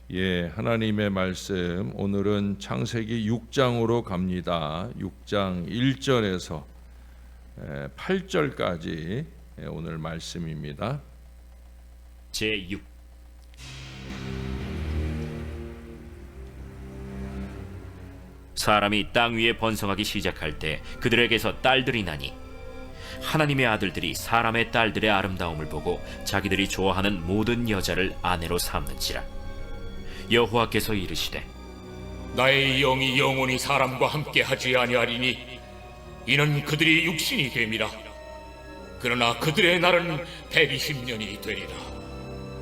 하나님의 말씀 오늘은 창세기 6장으로 갑니다. 6장 1절에서 8절까지 오늘 말씀입니다. 제6 사람이 땅 위에 번성하기 시작할 때 그들에게서 딸들이 나니 하나님의 아들들이 사람의 딸들의 아름다움을 보고 자기들이 좋아하는 모든 여자를 아내로 삼는지라. 여호와께서 이르시되 나의 영이 영원히 사람과 함께 하지 아니하리니 이는 그들이 육신이 됨이라. 그러나 그들의 날은 120년이 되리라.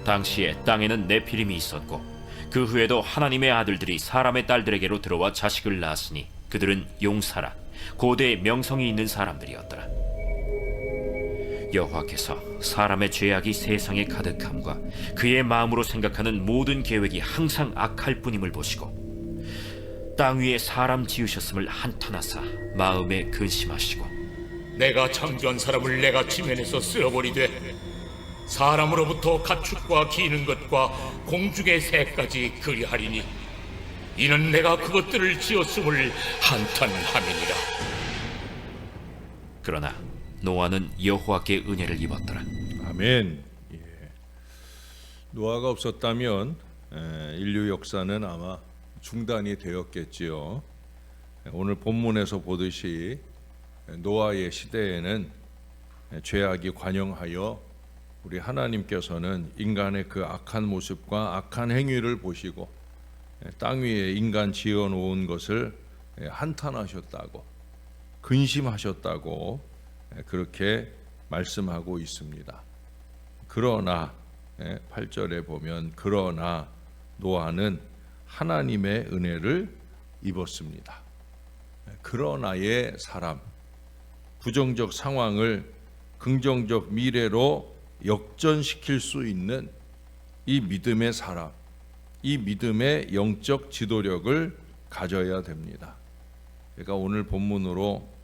당시에 땅에는 네피림이 있었고 그 후에도 하나님의 아들들이 사람의 딸들에게로 들어와 자식을 낳았으니 그들은 용사라 고대의 명성이 있는 사람들이었더라. 여호와께서 사람의 죄악이 세상에 가득함과 그의 마음으로 생각하는 모든 계획이 항상 악할 뿐임을 보시고 땅 위에 사람 지으셨음을 한탄하사 마음에 근심하시고 내가 창조한 사람을 내가 지면에서 쓸어버리되 사람으로부터 가축과 기는 것과 공중의 새까지 그리하리니 이는 내가 그것들을 지었음을 한탄함이니라. 그러나 노아는 여호와께 은혜를 입었더라. 아멘. 노아가 없었다면 인류 역사는 아마 중단이 되었겠지요. 오늘 본문에서 보듯이 노아의 시대에는 죄악이 관영하여 우리 하나님께서는 인간의 그 악한 모습과 악한 행위를 보시고 땅 위에 인간 지어 놓은 것을 한탄하셨다고, 근심하셨다고 그렇게 말씀하고 있습니다. 그러나 8절에 보면 그러나 노아는 하나님의 은혜를 입었습니다. 그러나의 사람, 부정적 상황을 긍정적 미래로 역전시킬 수 있는 이 믿음의 사람, 이 믿음의 영적 지도력을 가져야 됩니다. 그러니까 오늘 본문으로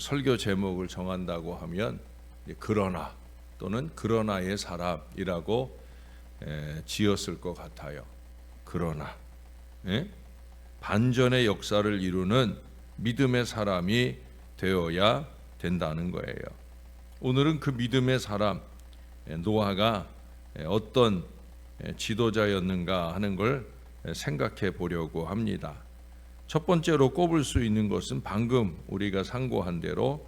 설교 제목을 정한다고 하면 그러나 또는 그러나의 사람이라고 지었을 것 같아요. 그러나 반전의 역사를 이루는 믿음의 사람이 되어야 된다는 거예요. 오늘은 그 믿음의 사람 노아가 어떤 지도자였는가 하는 걸 생각해 보려고 합니다. 첫 번째로 꼽을 수 있는 것은 방금 우리가 상고한 대로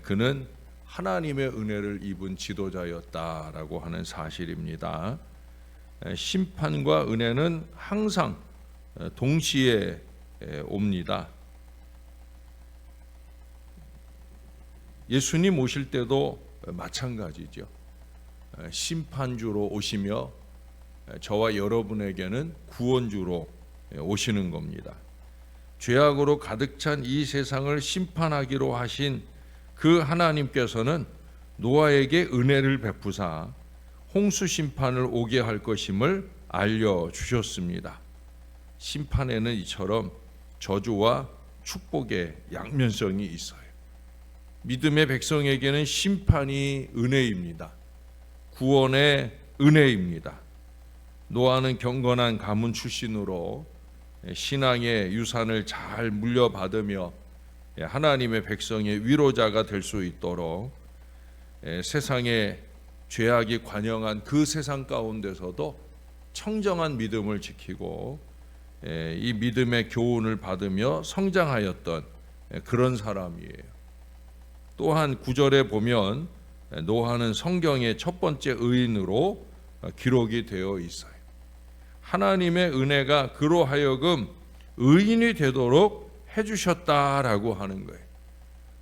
그는 하나님의 은혜를 입은 지도자였다라고 하는 사실입니다. 심판과 은혜는 항상 동시에 옵니다. 예수님 오실 때도 마찬가지죠. 심판주로 오시며 저와 여러분에게는 구원주로 오시는 겁니다. 죄악으로 가득 찬 이 세상을 심판하기로 하신 그 하나님께서는 노아에게 은혜를 베푸사 홍수 심판을 오게 할 것임을 알려주셨습니다. 심판에는 이처럼 저주와 축복의 양면성이 있어요. 믿음의 백성에게는 심판이 은혜입니다. 구원의 은혜입니다. 노아는 경건한 가문 출신으로 신앙의 유산을 잘 물려받으며 하나님의 백성의 위로자가 될 수 있도록 세상에 죄악이 관영한 그 세상 가운데서도 청정한 믿음을 지키고 이 믿음의 교훈을 받으며 성장하였던 그런 사람이에요. 또한 9절에 보면 노아는 성경의 첫 번째 의인으로 기록이 되어 있어요. 하나님의 은혜가 그로 하여금 의인이 되도록 해주셨다라고 하는 거예요.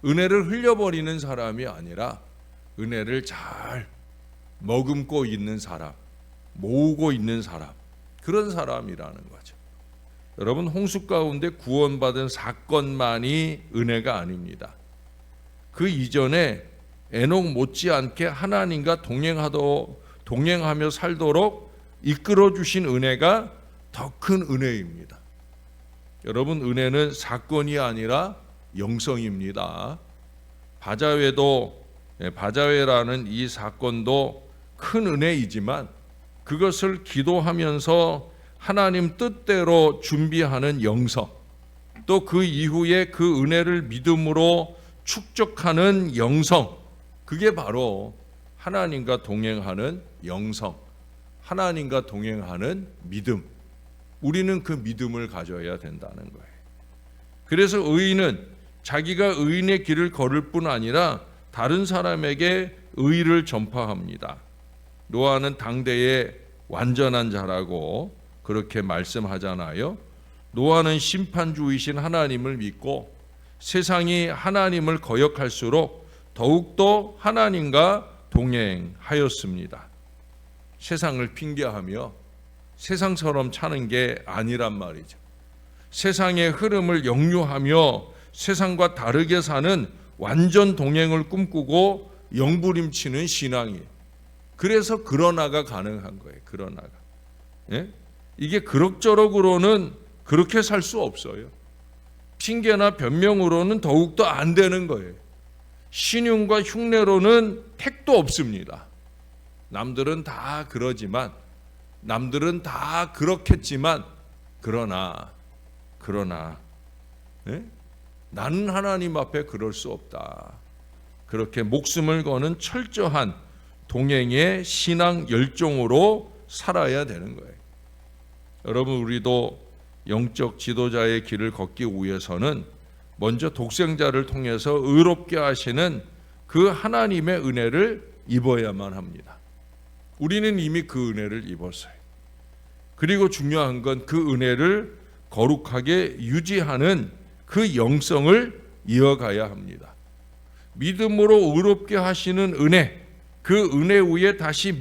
은혜를 흘려버리는 사람이 아니라 은혜를 잘 머금고 있는 사람, 모으고 있는 사람, 그런 사람이라는 거죠. 여러분, 홍수 가운데 구원받은 사건만이 은혜가 아닙니다. 그 이전에 에녹 못지않게 하나님과 동행하며 살도록 이끌어 주신 은혜가 더 큰 은혜입니다. 여러분, 은혜는 사건이 아니라 영성입니다. 바자회라는 이 사건도 큰 은혜이지만 그것을 기도하면서 하나님 뜻대로 준비하는 영성, 또 그 이후에 그 은혜를 믿음으로 축적하는 영성, 그게 바로 하나님과 동행하는 영성, 하나님과 동행하는 믿음. 우리는 그 믿음을 가져야 된다는 거예요. 그래서 의인은 자기가 의인의 길을 걸을 뿐 아니라 다른 사람에게 의를 전파합니다. 노아는 당대의 완전한 자라고 그렇게 말씀하잖아요. 노아는 심판주이신 하나님을 믿고 세상이 하나님을 거역할수록 더욱더 하나님과 동행하였습니다. 세상을 핑계하며 세상처럼 사는 게 아니란 말이죠. 세상의 흐름을 역류하며 세상과 다르게 사는 완전 동행을 꿈꾸고 영부림치는 신앙이에요. 그래서 그러나가 가능한 거예요. 그러나가. 예? 이게 그럭저럭으로는 그렇게 살 수 없어요. 핑계나 변명으로는 더욱더 안 되는 거예요. 신용과 흉내로는 택도 없습니다. 남들은 다 그러지만, 남들은 다 그렇겠지만, 그러나 예? 나는 하나님 앞에 그럴 수 없다. 그렇게 목숨을 거는 철저한 동행의 신앙 열정으로 살아야 되는 거예요. 여러분, 우리도 영적 지도자의 길을 걷기 위해서는 먼저 독생자를 통해서 의롭게 하시는 그 하나님의 은혜를 입어야만 합니다. 우리는 이미 그 은혜를 입었어요. 그리고 중요한 건 그 은혜를 거룩하게 유지하는 그 영성을 이어가야 합니다. 믿음으로 의롭게 하시는 은혜, 그 은혜 위에 다시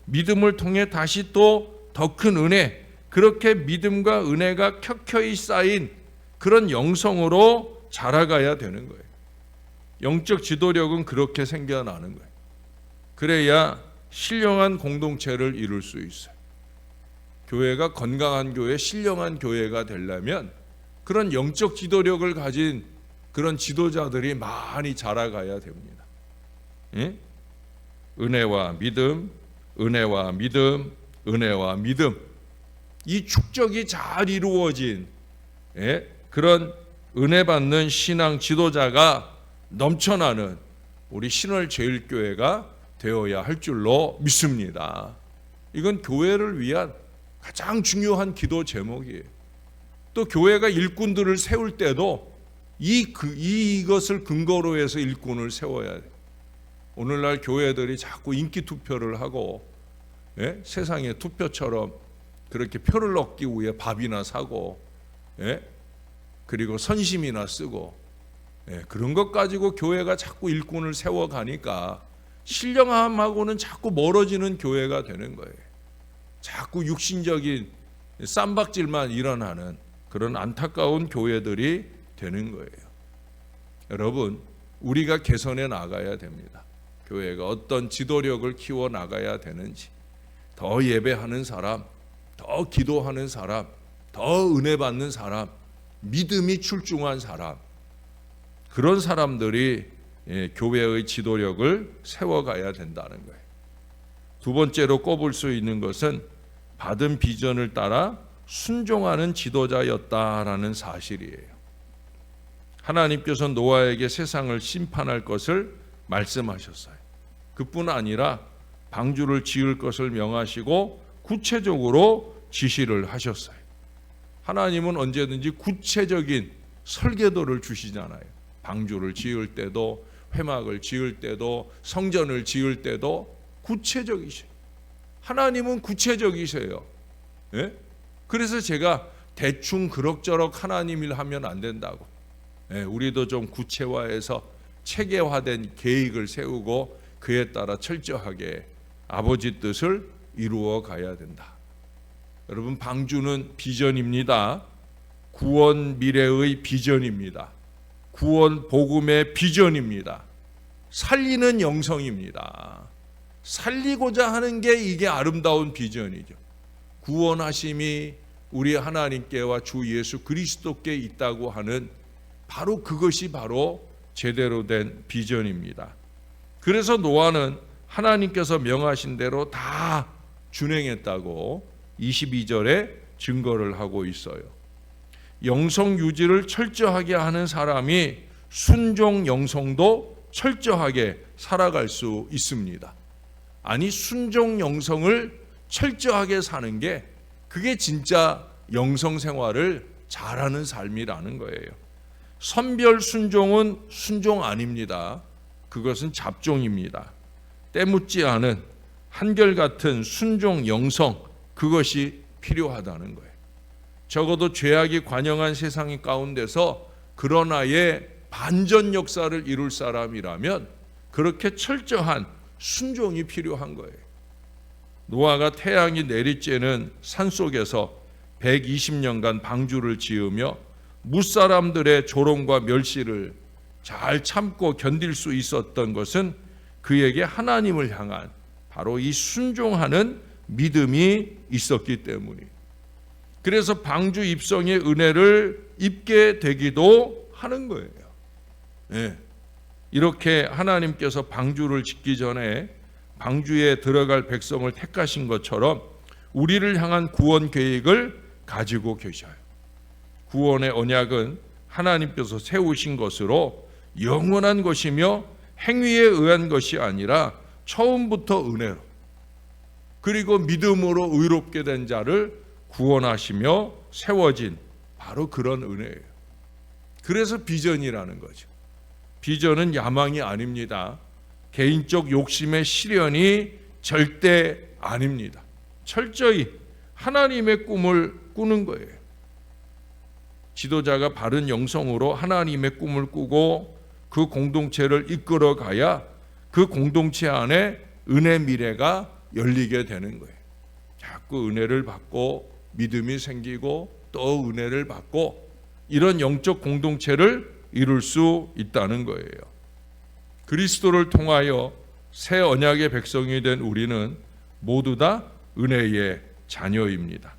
믿음을 통해 다시 또 더 큰 은혜, 그렇게 믿음과 은혜가 켜켜이 쌓인 그런 영성으로 자라가야 되는 거예요. 영적 지도력은 그렇게 생겨나는 거예요. 그래야 신령한 공동체를 이룰 수 있어요. 교회가 건강한 교회, 신령한 교회가 되려면 그런 영적 지도력을 가진 그런 지도자들이 많이 자라가야 됩니다. 예? 은혜와 믿음, 은혜와 믿음, 은혜와 믿음, 이 축적이 잘 이루어진 그런 은혜 받는 신앙 지도자가 넘쳐나는 우리 신월제일교회가 되어야 할 줄로 믿습니다. 이건 교회를 위한 가장 중요한 기도 제목이에요. 또 교회가 일꾼들을 세울 때도 이것을 근거로 해서 일꾼을 세워야 돼요. 오늘날 교회들이 자꾸 인기 투표를 하고 세상의 투표처럼 그렇게 표를 얻기 위해 밥이나 사고 그리고 선심이나 쓰고 그런 것 가지고 교회가 자꾸 일꾼을 세워가니까 신령함하고는 자꾸 멀어지는 교회가 되는 거예요. 자꾸 육신적인 쌈박질만 일어나는 그런 안타까운 교회들이 되는 거예요. 여러분, 우리가 개선해 나가야 됩니다. 교회가 어떤 지도력을 키워 나가야 되는지, 더 예배하는 사람, 더 기도하는 사람, 더 은혜 받는 사람, 믿음이 출중한 사람, 그런 사람들이 교회의 지도력을 세워가야 된다는 거예요. 두 번째로 꼽을 수 있는 것은 받은 비전을 따라 순종하는 지도자였다라는 사실이에요. 하나님께서 노아에게 세상을 심판할 것을 말씀하셨어요. 그뿐 아니라 방주를 지을 것을 명하시고 구체적으로 지시를 하셨어요. 하나님은 언제든지 구체적인 설계도를 주시잖아요. 방주를 지을 때도, 회막을 지을 때도, 성전을 지을 때도 구체적이셔요. 하나님은 구체적이세요. 그래서 제가 대충 그럭저럭 하나님 일 하면 안 된다고. 우리도 좀 구체화해서 체계화된 계획을 세우고 그에 따라 철저하게 아버지 뜻을 이루어 가야 된다. 여러분, 방주는 비전입니다. 구원 미래의 비전입니다. 구원 복음의 비전입니다. 살리는 영성입니다. 살리고자 하는 게 이게 아름다운 비전이죠. 구원하심이 우리 하나님께와 주 예수 그리스도께 있다고 하는 바로 그것이 바로 제대로 된 비전입니다. 그래서 노아는 하나님께서 명하신 대로 다 준행했다고 22절에 증거를 하고 있어요. 영성 유지를 철저하게 하는 사람이 순종 영성도 철저하게 살아갈 수 있습니다. 아니, 순종 영성을 철저하게 사는 게 그게 진짜 영성 생활을 잘하는 삶이라는 거예요. 선별 순종은 순종 아닙니다. 그것은 잡종입니다. 때묻지 않은 한결같은 순종 영성, 그것이 필요하다는 거예요. 적어도 죄악이 관영한 세상 가운데서 그러나의 반전 역사를 이룰 사람이라면 그렇게 철저한 순종이 필요한 거예요. 노아가 태양이 내리쬐는 산속에서 120년간 방주를 지으며 무사람들의 조롱과 멸시를 잘 참고 견딜 수 있었던 것은 그에게 하나님을 향한 바로 이 순종하는 믿음이 있었기 때문이에요. 그래서 방주 입성의 은혜를 입게 되기도 하는 거예요. 네. 이렇게 하나님께서 방주를 짓기 전에 방주에 들어갈 백성을 택하신 것처럼 우리를 향한 구원 계획을 가지고 계셔요. 구원의 언약은 하나님께서 세우신 것으로 영원한 것이며 행위에 의한 것이 아니라 처음부터 은혜로, 그리고 믿음으로 의롭게 된 자를 구원하시며 세워진 바로 그런 은혜예요. 그래서 비전이라는 거죠. 비전은 야망이 아닙니다. 개인적 욕심의 실현이 절대 아닙니다. 철저히 하나님의 꿈을 꾸는 거예요. 지도자가 바른 영성으로 하나님의 꿈을 꾸고 그 공동체를 이끌어 가야 그 공동체 안에 은혜 미래가 열리게 되는 거예요. 자꾸 은혜를 받고 믿음이 생기고 또 은혜를 받고 이런 영적 공동체를 이룰 수 있다는 거예요. 그리스도를 통하여 새 언약의 백성이 된 우리는 모두 다 은혜의 자녀입니다.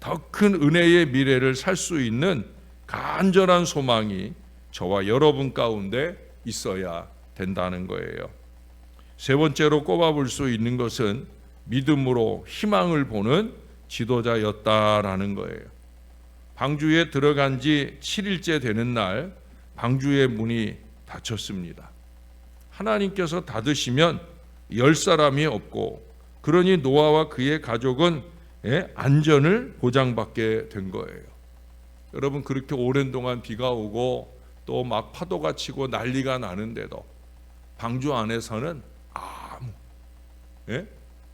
더 큰 은혜의 미래를 살 수 있는 간절한 소망이 저와 여러분 가운데 있어야 된다는 거예요. 세 번째로 꼽아볼 수 있는 것은 믿음으로 희망을 보는 지도자였다라는 거예요. 방주에 들어간 지 7일째 되는 날 방주의 문이 닫혔습니다. 하나님께서 닫으시면 열 사람이 없고, 그러니 노아와 그의 가족은 안전을 보장받게 된 거예요. 여러분, 그렇게 오랜 동안 비가 오고 또 막 파도가 치고 난리가 나는데도 방주 안에서는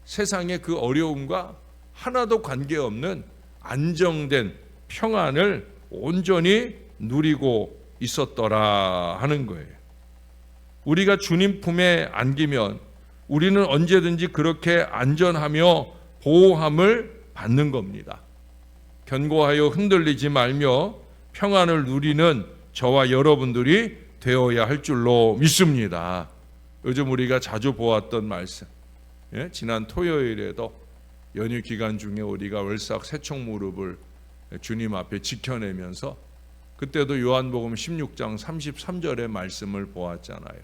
세상의 그 어려움과 하나도 관계없는 안정된 평안을 온전히 누리고 있었더라 하는 거예요. 우리가 주님 품에 안기면 우리는 언제든지 그렇게 안전하며 보호함을 받는 겁니다. 견고하여 흔들리지 말며 평안을 누리는 저와 여러분들이 되어야 할 줄로 믿습니다. 요즘 우리가 자주 보았던 말씀, 지난 토요일에도 연휴 기간 중에 우리가 월삭 세척무릎을 주님 앞에 지켜내면서 그때도 요한복음 16장 33절의 말씀을 보았잖아요.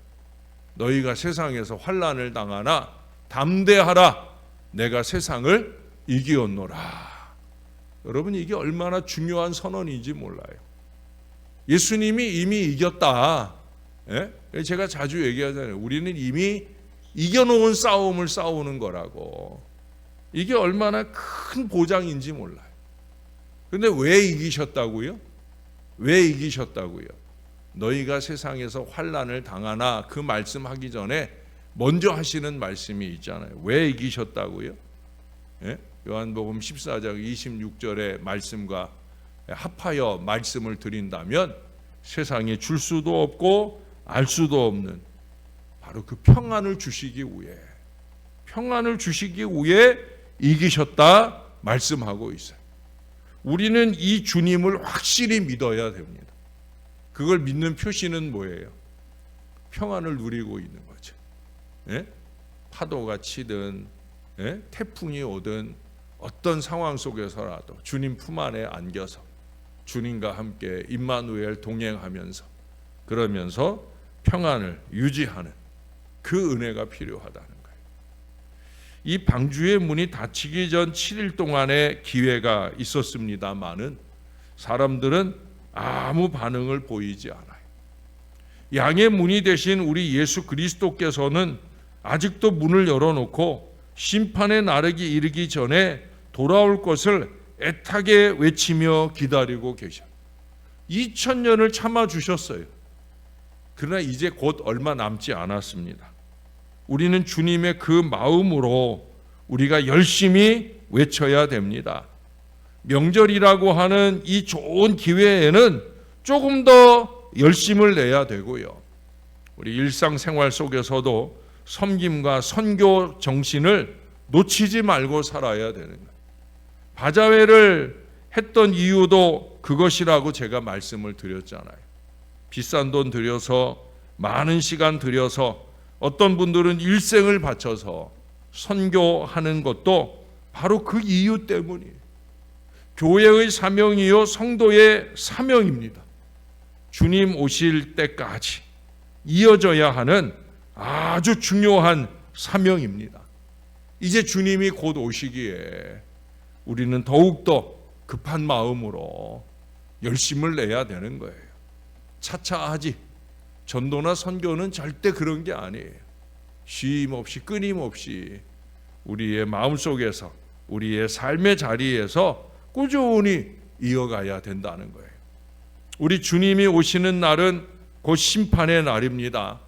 너희가 세상에서 환난을 당하나 담대하라, 내가 세상을 이기었노라. 여러분, 이게 얼마나 중요한 선언인지 몰라요. 예수님이 이미 이겼다. 제가 자주 얘기하잖아요. 우리는 이미 이겨놓은 싸움을 싸우는 거라고. 이게 얼마나 큰 보장인지 몰라요. 근데 왜 이기셨다고요? 왜 이기셨다고요? 너희가 세상에서 환난을 당하나, 그 말씀하기 전에 먼저 하시는 말씀이 있잖아요. 왜 이기셨다고요? 요한복음 14장 26절의 말씀과 합하여 말씀을 드린다면 세상에 줄 수도 없고 알 수도 없는 바로 그 평안을 주시기 위해 이기셨다 말씀하고 있어요. 우리는 이 주님을 확실히 믿어야 됩니다. 그걸 믿는 표시는 뭐예요? 평안을 누리고 있는 거죠. 파도가 치든 태풍이 오든 어떤 상황 속에서라도 주님 품 안에 안겨서 주님과 함께 임마누엘 동행하면서, 그러면서 평안을 유지하는 그 은혜가 필요하다는 거예요. 이 방주의 문이 닫히기 전 7일 동안의 기회가 있었습니다마는 사람들은 아무 반응을 보이지 않아요. 양의 문이 되신 우리 예수 그리스도께서는 아직도 문을 열어놓고 심판의 날이 이르기 전에 돌아올 것을 애타게 외치며 기다리고 계셔. 2000년을 참아주셨어요. 그러나 이제 곧 얼마 남지 않았습니다. 우리는 주님의 그 마음으로 우리가 열심히 외쳐야 됩니다. 명절이라고 하는 이 좋은 기회에는 조금 더 열심을 내야 되고요. 우리 일상생활 속에서도 섬김과 선교 정신을 놓치지 말고 살아야 되는 거예요. 바자회를 했던 이유도 그것이라고 제가 말씀을 드렸잖아요. 비싼 돈 들여서 많은 시간 들여서 어떤 분들은 일생을 바쳐서 선교하는 것도 바로 그 이유 때문이에요. 교회의 사명이요 성도의 사명입니다. 주님 오실 때까지 이어져야 하는 아주 중요한 사명입니다. 이제 주님이 곧 오시기에 우리는 더욱더 급한 마음으로 열심을 내야 되는 거예요. 차차하지. 전도나 선교는 절대 그런 게 아니에요. 쉼 없이 끊임없이 우리의 마음속에서 우리의 삶의 자리에서 꾸준히 이어가야 된다는 거예요. 우리 주님이 오시는 날은 곧 심판의 날입니다.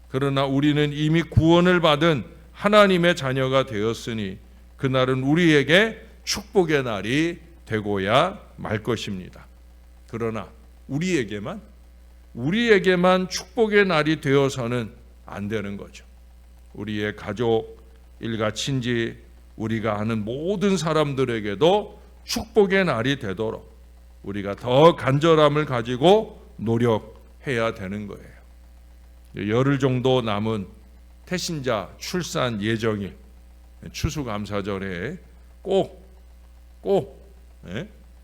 그러나 우리는 이미 구원을 받은 하나님의 자녀가 되었으니 그날은 우리에게 축복의 날이 되고야 말 것입니다. 그러나 우리에게만 축복의 날이 되어서는 안 되는 거죠. 우리의 가족, 일가, 친지, 우리가 아는 모든 사람들에게도 축복의 날이 되도록 우리가 더 간절함을 가지고 노력해야 되는 거예요. 열흘 정도 남은 태신자 출산 예정일 추수감사절에 꼭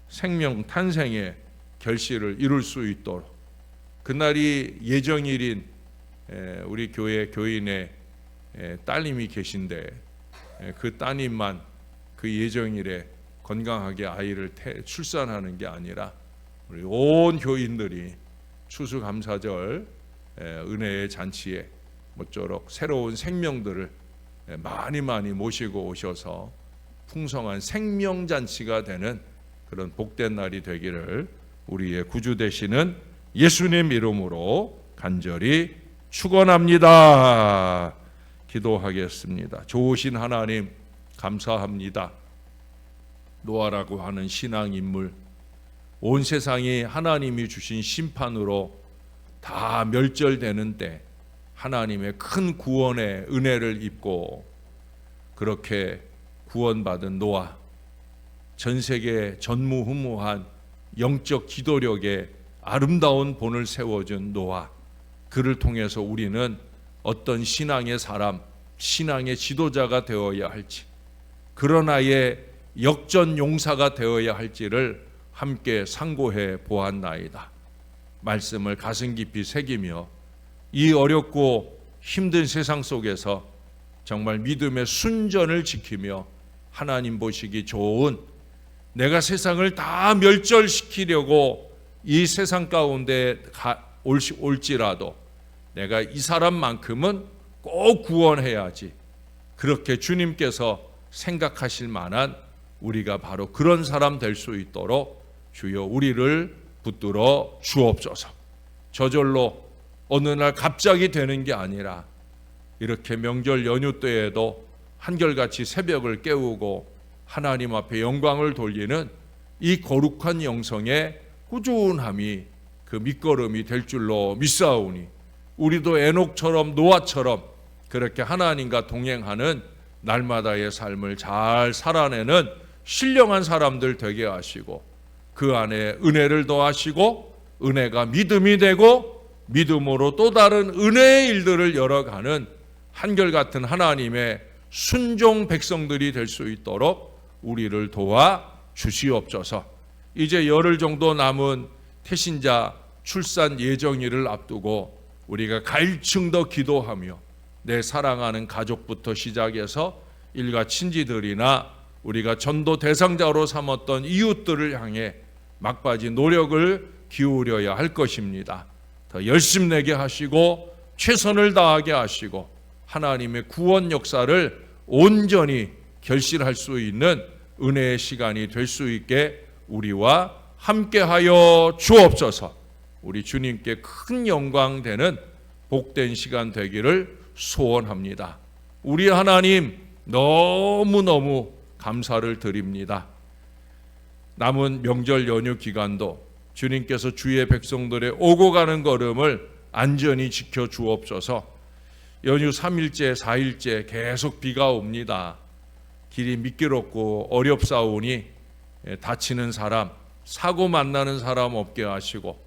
생명 탄생의 결실을 이룰 수 있도록 그날이 예정일인 우리 교회 교인의 따님이 계신데 그 따님만 그 예정일에 건강하게 아이를 출산하는 게 아니라 우리 온 교인들이 추수감사절 은혜의 잔치에 모쪼록 새로운 생명들을 많이 모시고 오셔서 풍성한 생명잔치가 되는 그런 복된 날이 되기를 우리의 구주 되시는 예수님 이름으로 간절히 축원합니다. 기도하겠습니다. 좋으신 하나님 감사합니다. 노아라고 하는 신앙인물, 온 세상이 하나님이 주신 심판으로 다 멸절되는 때 하나님의 큰 구원의 은혜를 입고 그렇게 구원받은 노아, 전 세계 전무후무한 영적 기도력에 아름다운 본을 세워준 노아, 그를 통해서 우리는 어떤 신앙의 사람, 신앙의 지도자가 되어야 할지, 그런 아이의 역전 용사가 되어야 할지를 함께 상고해 보았나이다. 말씀을 가슴 깊이 새기며 이 어렵고 힘든 세상 속에서 정말 믿음의 순전을 지키며 하나님 보시기 좋은, 내가 세상을 다 멸절시키려고 이 세상 가운데 올지라도 내가 이 사람만큼은 꼭 구원해야지, 그렇게 주님께서 생각하실 만한 우리가 바로 그런 사람 될 수 있도록 주여 우리를 붙들어 주옵소서. 저절로 어느 날 갑자기 되는 게 아니라 이렇게 명절 연휴 때에도 한결같이 새벽을 깨우고 하나님 앞에 영광을 돌리는 이 거룩한 영성의 꾸준함이 그 밑거름이 될 줄로 믿사오니 우리도 에녹처럼 노아처럼 그렇게 하나님과 동행하는 날마다의 삶을 잘 살아내는 신령한 사람들 되게 하시고 그 안에 은혜를 더하시고 은혜가 믿음이 되고 믿음으로 또 다른 은혜의 일들을 열어가는 한결같은 하나님의 순종 백성들이 될 수 있도록 우리를 도와 주시옵소서. 이제 열흘 정도 남은 태신자 출산 예정일을 앞두고 우리가 갈층 더 기도하며 내 사랑하는 가족부터 시작해서 일가 친지들이나 우리가 전도 대상자로 삼았던 이웃들을 향해 막바지 노력을 기울여야 할 것입니다. 더 열심내게 하시고 최선을 다하게 하시고 하나님의 구원 역사를 온전히 결실할 수 있는 은혜의 시간이 될 수 있게 우리와 함께하여 주옵소서. 우리 주님께 큰 영광 되는 복된 시간 되기를 소원합니다. 우리 하나님 너무너무 감사를 드립니다. 남은 명절 연휴 기간도 주님께서 주의 백성들의 오고 가는 걸음을 안전히 지켜 주옵소서. 연휴 3일째 4일째 계속 비가 옵니다. 길이 미끄럽고 어렵사오니 다치는 사람, 사고 만나는 사람 없게 하시고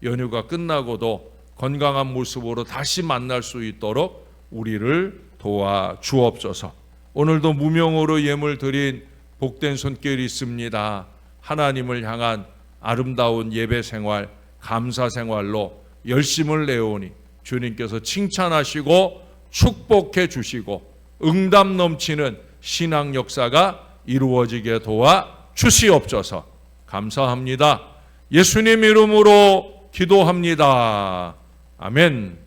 연휴가 끝나고도 건강한 모습으로 다시 만날 수 있도록 우리를 도와 주옵소서. 오늘도 무명으로 예물 드린 복된 손길이 있습니다. 하나님을 향한 아름다운 예배 생활, 감사 생활로 열심을 내오니 주님께서 칭찬하시고 축복해 주시고 응답 넘치는 신앙 역사가 이루어지게 도와 주시옵소서. 감사합니다. 예수님 이름으로 기도합니다. 아멘.